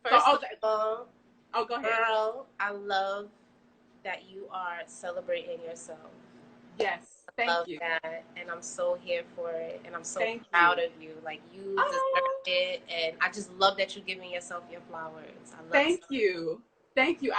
First So, of all, go ahead. girl, I love that you are celebrating yourself. Yes, I thank love you. that, and I'm so here for it, and I'm so Thank proud you. of you. Like, you deserve Oh, it, and I just love that you're giving yourself your flowers. I love thank you. Thank you.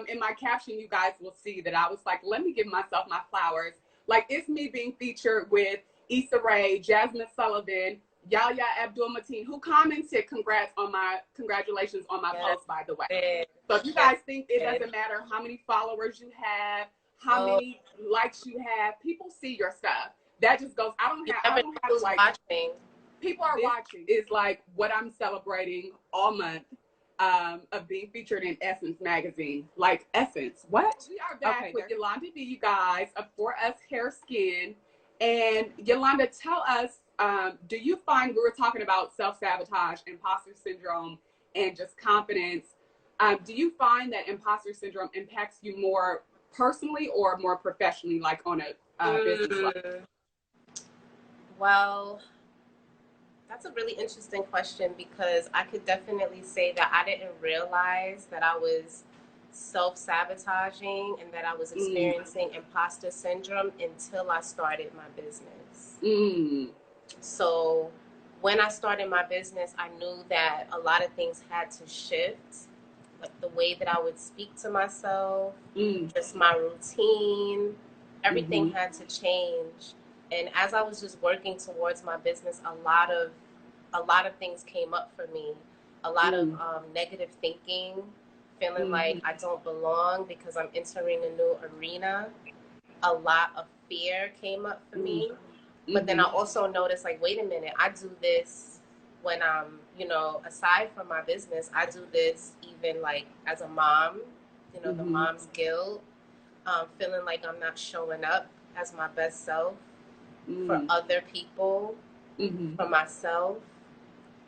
In my caption, you guys will see that I was like, let me give myself my flowers. Like, it's me being featured with Issa Rae, Jasmine Sullivan, Yahya Abdul Mateen, who commented congratulations on my yes, post, by the way. yes, So if you guys think it doesn't matter how many followers you have, how oh, many likes you have, people see your stuff. That just goes, I you don't never know have who's like, watching. people are watching. Is like what I'm celebrating all month, of being featured in Essence magazine. Like, Essence, what? We are back with Yolanda B, you guys, of For Us Hair Skin. And Yolanda, tell us, do you find, we were talking about self-sabotage, imposter syndrome, and just confidence. Do you find that imposter syndrome impacts you more personally or more professionally, like on a business level? Well, that's a really interesting question, because I could definitely say that I didn't realize that I was self-sabotaging and that I was experiencing imposter syndrome until I started my business. So when I started my business, I knew that a lot of things had to shift, like the way that I would speak to myself, just my routine, everything had to change. And as I was just working towards my business, a lot of things came up for me. A lot of negative thinking, feeling like I don't belong because I'm entering a new arena. A lot of fear came up for me. But then I also noticed, like, wait a minute, I do this when I'm, aside from my business, I do this even like as a mom, the mom's guilt, feeling like I'm not showing up as my best self for other people, for myself,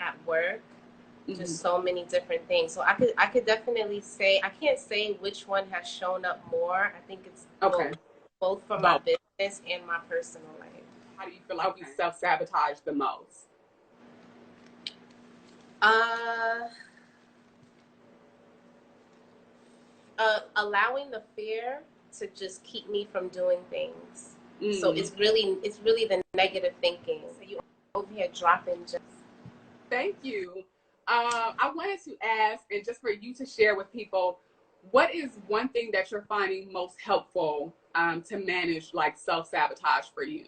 at work, just so many different things. So I could definitely say, I can't say which one has shown up more. I think it's both for my business and my personal life. How do you feel like you self-sabotage the most? Allowing the fear to just keep me from doing things. So it's really the negative thinking. So you over here dropping gems. Thank you. I wanted to ask, and just for you to share with people, what is one thing that you're finding most helpful to manage like self-sabotage for you?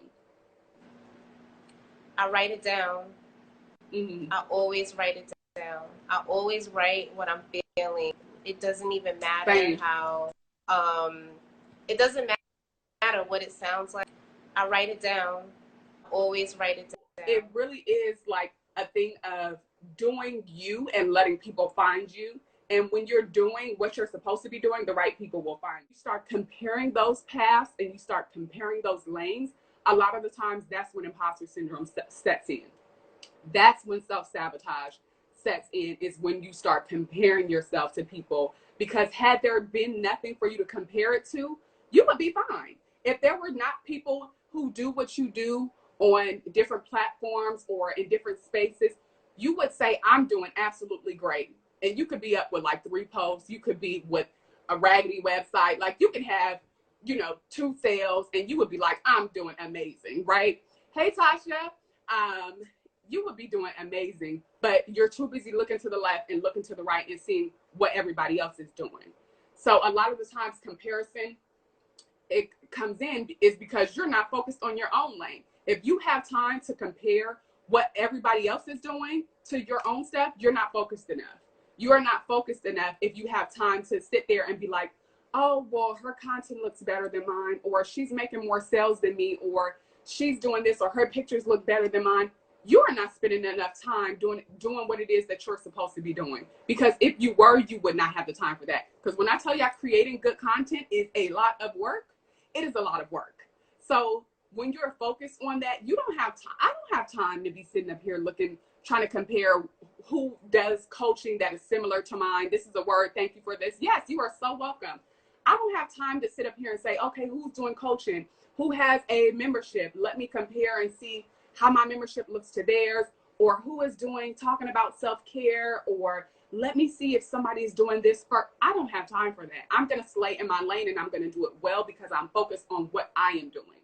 I write it down. I always write it down. I always write what I'm feeling. It doesn't even matter how, it doesn't matter what it sounds like. I write it down. I always write it down. It really is like a thing of doing you and letting people find you. And when you're doing what you're supposed to be doing, the right people will find you. You start comparing those paths and you start comparing those lanes. A lot of the times that's when imposter syndrome sets in. That's when self-sabotage sets in, is when you start comparing yourself to people. Because had there been nothing for you to compare it to, you would be fine. If there were not people who do what you do on different platforms or in different spaces, you would say, I'm doing absolutely great. And you could be up with like 3 posts. You could be with a raggedy website. Like, you can have, 2 sales and you would be like, I'm doing amazing, right? Hey, Tasha, you would be doing amazing, but you're too busy looking to the left and looking to the right and seeing what everybody else is doing. So a lot of the times comparison, it comes in is because you're not focused on your own lane. If you have time to compare what everybody else is doing to your own stuff, you're not focused enough. You are not focused enough if you have time to sit there and be like, oh, well, her content looks better than mine, or she's making more sales than me, or she's doing this, or her pictures look better than mine. You are not spending enough time doing what it is that you're supposed to be doing. Because if you were, you would not have the time for that. Because when I tell you creating good content is a lot of work, it is a lot of work. So when you're focused on that, you don't have time. I don't have time to be sitting up here trying to compare who does coaching that is similar to mine. This is a word. Thank you for this. Yes, you are so welcome. I don't have time to sit up here and say, okay, who's doing coaching? Who has a membership? Let me compare and see how my membership looks to theirs, or who is talking about self-care, or let me see if somebody's doing this first. I don't have time for that. I'm going to slay in my lane and I'm going to do it well because I'm focused on what I am doing.